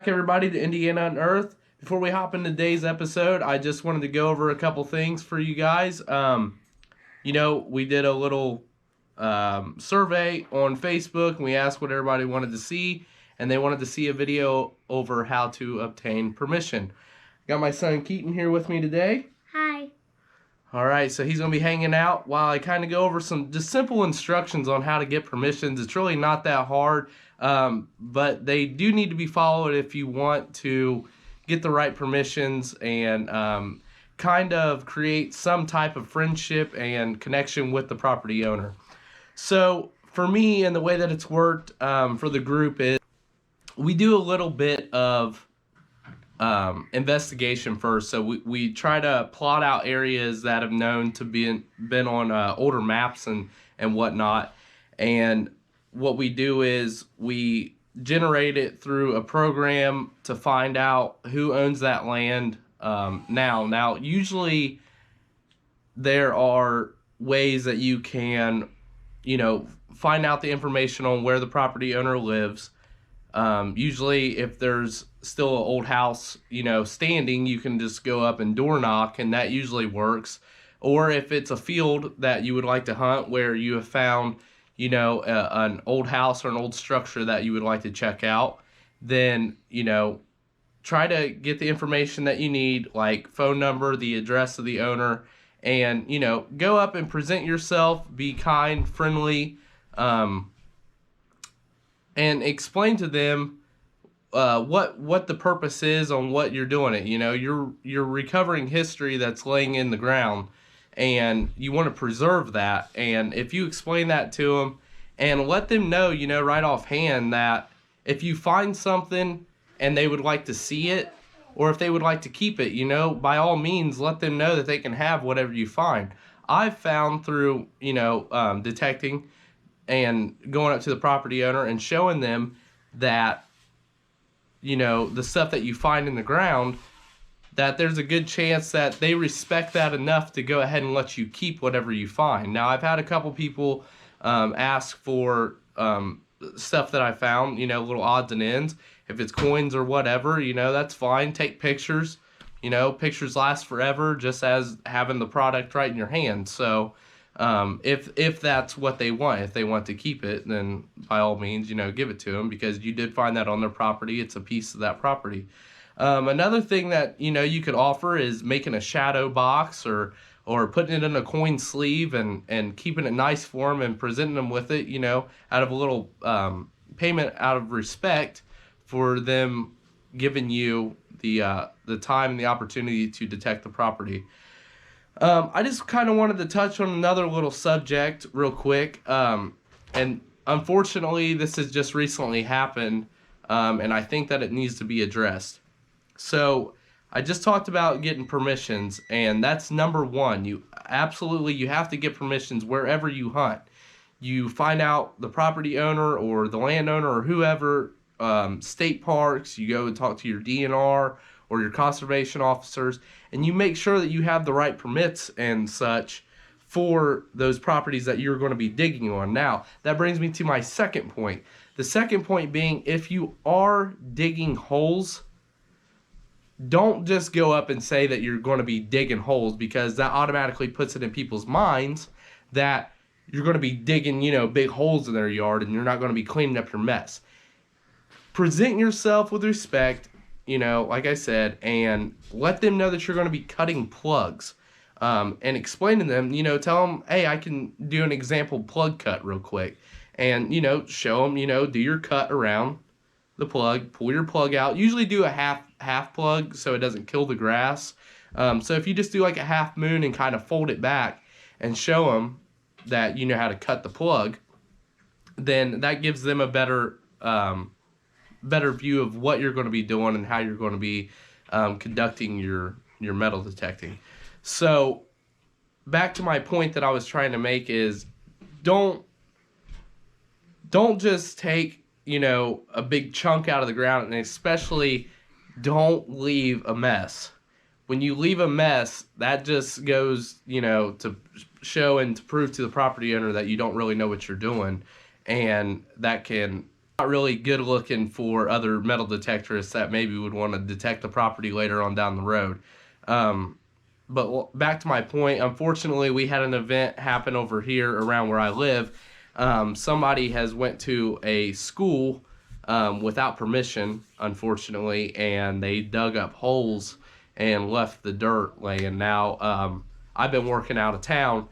Everybody to Indiana Unearthed. Before we hop into today's episode, I just wanted to go over a couple things for you guys. We did a little survey on Facebook and we asked what everybody wanted to see, and they wanted to see a video over how to obtain permission. Got my son Keaton here with me today. Hi. All right, so he's going to be hanging out while I kind of go over some just simple instructions on how to get permissions. It's really not that hard, but they do need to be followed if you want to get the right permissions and kind of create some type of friendship and connection with the property owner. So for me, and the way that it's worked for the group is we do a little bit of investigation first. So we try to plot out areas that have known to been on older maps and whatnot. And what we do is we generate it through a program to find out who owns that land now. Usually there are ways that you can, find out the information on where the property owner lives. Usually if there's still an old house, standing, you can just go up and door knock, and that usually works. Or if it's a field that you would like to hunt where you have found, an old house or an old structure that you would like to check out, then, try to get the information that you need, like phone number, the address of the owner, and, go up and present yourself, be kind, friendly, and explain to them what the purpose is on what you're doing it. You're recovering history that's laying in the ground, and you want to preserve that. And if you explain that to them and let them know, right offhand, that if you find something and they would like to see it, or if they would like to keep it, by all means, let them know that they can have whatever you find. I've found through, detecting and going up to the property owner and showing them that, the stuff that you find in the ground, that there's a good chance that they respect that enough to go ahead and let you keep whatever you find. Now, I've had a couple people ask for stuff that I found, little odds and ends. If it's coins or whatever, that's fine. Take pictures. Pictures last forever, just as having the product right in your hand. So if that's what they want, if they want to keep it, then by all means, give it to them, because you did find that on their property. It's a piece of that property. Another thing that, you could offer is making a shadow box or putting it in a coin sleeve and keeping it nice for them and presenting them with it, out of a little payment out of respect for them giving you the time and the opportunity to detect the property. I just kind of wanted to touch on another little subject real quick. And unfortunately, this has just recently happened, and I think that it needs to be addressed. So I just talked about getting permissions, and that's number one. You have to get permissions wherever you hunt. You find out the property owner or the landowner or whoever, state parks, you go and talk to your DNR or your conservation officers, and you make sure that you have the right permits and such for those properties that you're going to be digging on. Now, that brings me to my second point. The second point being, if you are digging holes, don't just go up and say that you're going to be digging holes, because that automatically puts it in people's minds that you're going to be digging, big holes in their yard, and you're not going to be cleaning up your mess. Present yourself with respect, like I said, and let them know that you're going to be cutting plugs, and explain to them, tell them, hey, I can do an example plug cut real quick, and, show them, do your cut around the plug, pull your plug out. Usually do a half plug so it doesn't kill the grass. So if you just do like a half moon and kind of fold it back and show them that you know how to cut the plug, then that gives them a better view of what you're going to be doing and how you're going to be conducting your metal detecting. So back to my point that I was trying to make is, don't just take a big chunk out of the ground, and especially don't leave a mess. When you leave a mess, that just goes, to show and to prove to the property owner that you don't really know what you're doing, and that can not really good looking for other metal detectorists that maybe would want to detect the property later on down the road. But back to my point, unfortunately, we had an event happen over here around where I live. Somebody has went to a school without permission, unfortunately, and they dug up holes and left the dirt laying. Now, I've been working out of town,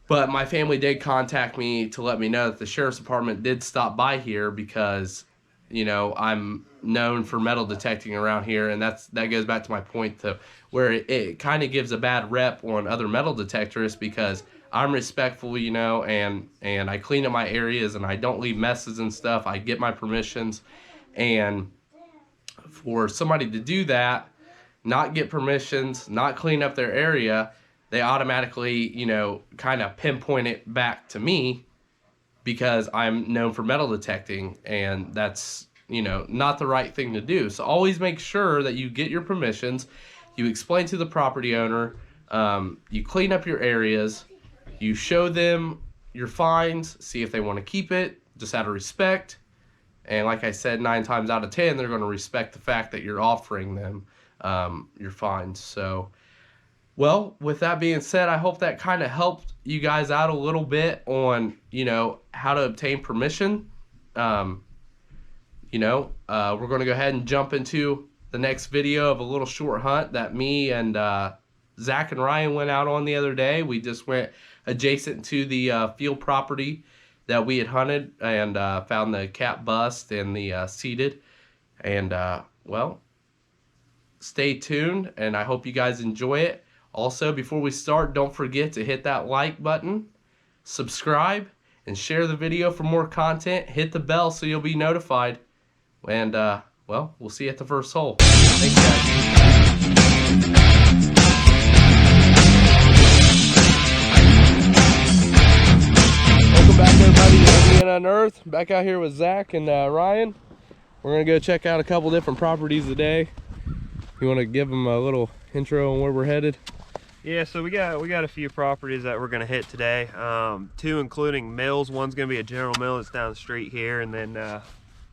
but my family did contact me to let me know that the sheriff's department did stop by here because, you know, I'm known for metal detecting around here, and that goes back to my point to where it kind of gives a bad rep on other metal detectorists because I'm respectful, you know, and I clean up my areas and I don't leave messes and stuff. I get my permissions, and for somebody to do that, not get permissions, not clean up their area, they automatically, you know, kind of pinpoint it back to me because I'm known for metal detecting, and that's, you know, not the right thing to do. So always make sure that you get your permissions, you explain to the property owner, you clean up your areas, you show them your fines, see if they want to keep it, just out of respect. And like I said, 9 times out of 10, they're going to respect the fact that you're offering them your fines. So, well, with that being said, I hope that kind of helped you guys out a little bit on, you know, how to obtain permission. We're going to go ahead and jump into the next video of a little short hunt that me and Zach and Ryan went out on the other day. We just went adjacent to the field property that we had hunted and found the cat bust and the seated. And, well, stay tuned, and I hope you guys enjoy it. Also, before we start, don't forget to hit that like button, subscribe, and share the video for more content. Hit the bell so you'll be notified. And, well, we'll see you at the first hole. Thanks, guys. Welcome back, everybody, to Indiana Unearthed. Back out here with Zach and Ryan. We're going to go check out a couple different properties today. You want to give them a little intro on where we're headed? Yeah, so we got a few properties that we're gonna hit today. 2 including mills. One's gonna be a General Mill that's down the street here, and then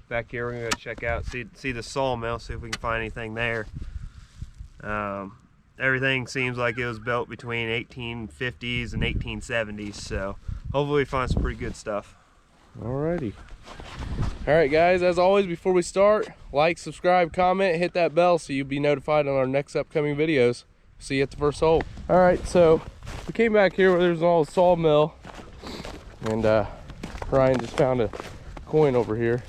back here we're gonna go check out, see the sawmill, see if we can find anything there. Everything seems like it was built between 1850s and 1870s, so hopefully we find some pretty good stuff. Alrighty. Alright guys, as always, before we start, like, subscribe, comment, hit that bell so you'll be notified on our next upcoming videos. See you at the first hole. Alright, so we came back here where there's an old sawmill, and Ryan just found a coin over here.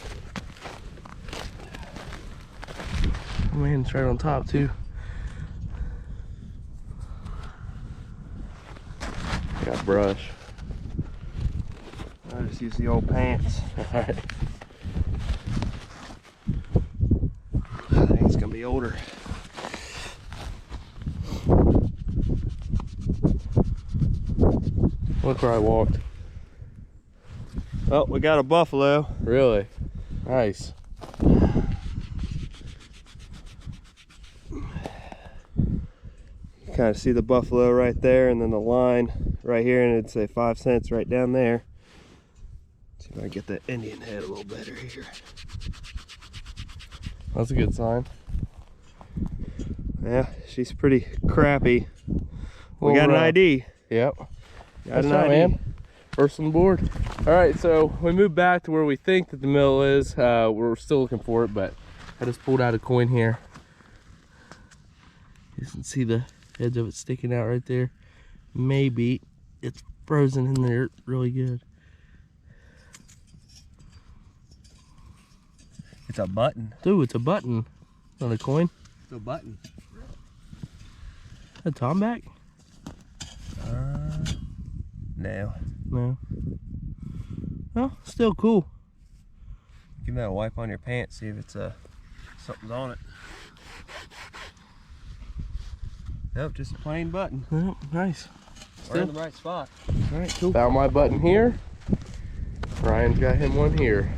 Oh man, it's right on top too. Got brush. I just use the old pants. Alright. I think it's gonna be older. Look where I walked. Oh, we got a buffalo. Really? Nice. You kind of see the buffalo right there, and then the line right here, and it'd say 5 cents right down there. See if I can get that Indian head a little better here. That's a good sign. Yeah, she's pretty crappy. We got Well, an ID. Yep. Got That's an right, ID. man. First on the board. All right, so we moved back to where we think that the mill is. We're still looking for it, but I just pulled out a coin here. You can see the edge of it sticking out right there. Maybe it's frozen in there really good. It's a button. Dude, it's a button, not a coin. It's a button. A tomback? No. No. Well, still cool. Give that a wipe on your pants, see if it's something's on it. Nope, just a plain button. Oh, nice. We're in the right spot. All right, cool. Found my button here. Ryan's got him one here.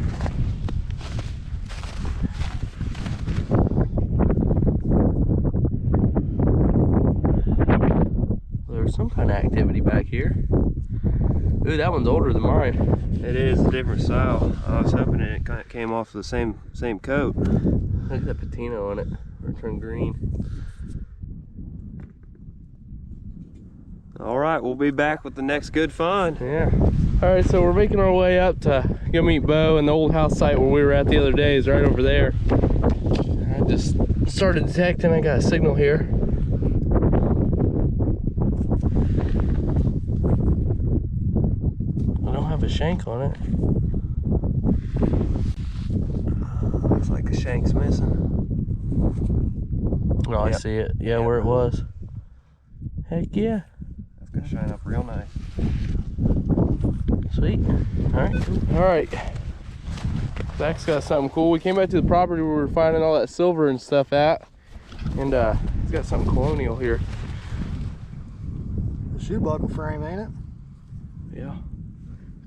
There's some kind of activity back here. Ooh, that one's older than mine. It is a different style. I was hoping it kind of came off the same coat. Look at that patina on it. It turned green. All right, we'll be back with the next good find. Yeah. All right, so we're making our way up to go meet Bo, and the old house site where we were at the other day is right over there. I just started detecting. I got a signal here. I don't have a shank on it. Looks like a shank's missing. Oh, I Yep. see it. Yeah, Yep. where it was. Heck yeah. That's gonna shine up real nice. Sweet. All right. All right. Zach's got something cool. We came back to the property where we were finding all that silver and stuff at, and he's got something colonial here. The shoe buckle frame, ain't it? Yeah.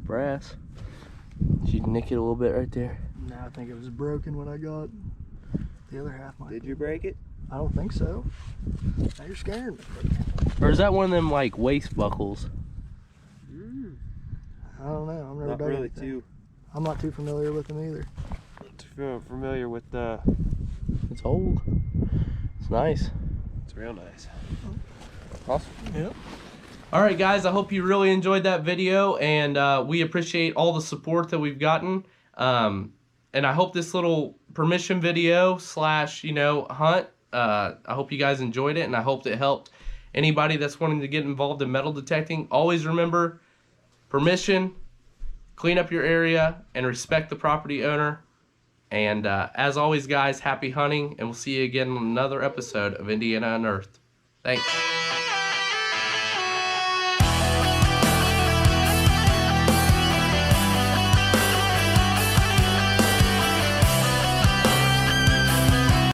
Brass. Did you nick it a little bit right there? No, I think it was broken when I got the other half. Did you break it? I don't think so. Now you're scaring me. Or is that one of them like waist buckles? I don't know. I'm never Not done really anything. too I'm not too familiar with them either. familiar with It's old. It's nice. it's real nice. Awesome. Yep. All right, guys, I hope you really enjoyed that video, and we appreciate all the support that we've gotten. And I hope this little permission video slash, hunt, I hope you guys enjoyed it, and I hope it helped anybody that's wanting to get involved in metal detecting. Always remember, permission, clean up your area, and respect the property owner. And as always, guys, happy hunting, and we'll see you again on another episode of Indiana Unearthed. Thanks.